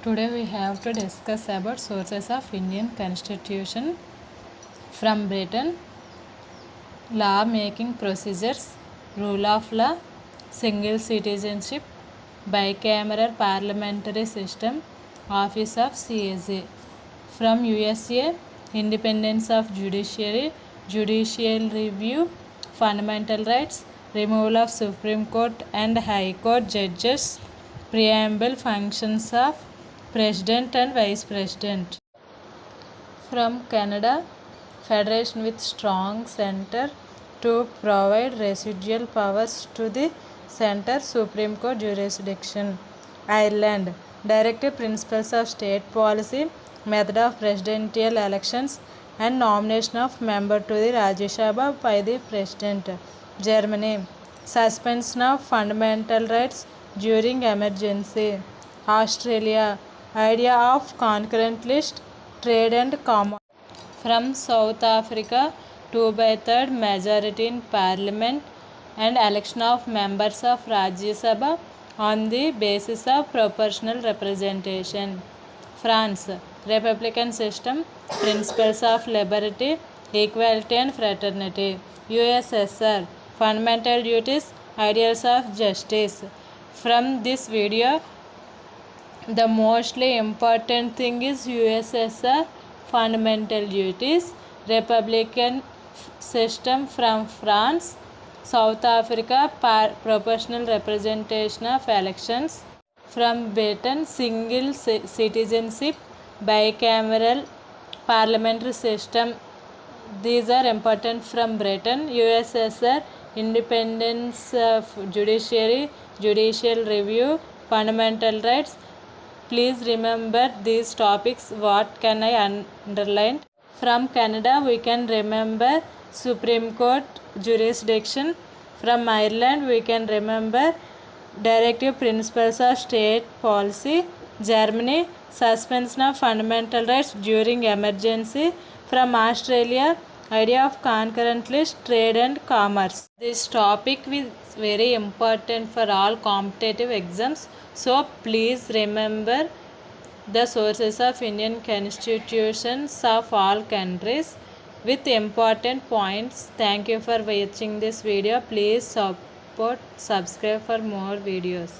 Today we have to discuss about sources of Indian Constitution from Britain, law making procedures, rule of law, single citizenship, bicameral parliamentary system, office of CAG. From USA, independence of judiciary, judicial review, fundamental rights, removal of Supreme Court and High Court judges, preamble, functions of President and Vice President. From Canada, Federation with strong centre to provide residual powers to the centre, Supreme Court jurisdiction. Ireland, directive principles of state policy, method of presidential elections and nomination of member to the Rajya Sabha by the President. Germany, suspension of fundamental rights during emergency. Australia, idea of concurrent list, trade and commerce. From South Africa, 2/3 majority in parliament and election of members of Rajya Sabha on the basis of proportional representation. France, republican system, principles of liberty, equality and fraternity. USSR, fundamental duties, ideals of justice. From this video, the mostly important thing is USSR fundamental duties, republican system from France, South Africa proportional representation of elections, from Britain single citizenship, bicameral parliamentary system. These are important from Britain. USSR, independence of judiciary, judicial review, fundamental rights. Please remember these topics. What can I underline? From Canada, we can remember Supreme Court jurisdiction. From Ireland, we can remember directive principles of state policy. Germany, suspension of fundamental rights during emergency. From Australia, idea of concurrent list, trade and commerce. This topic is very important for all competitive exams. So please remember the sources of Indian constitutions of all countries with important points. Thank you for watching this video. Please subscribe for more videos.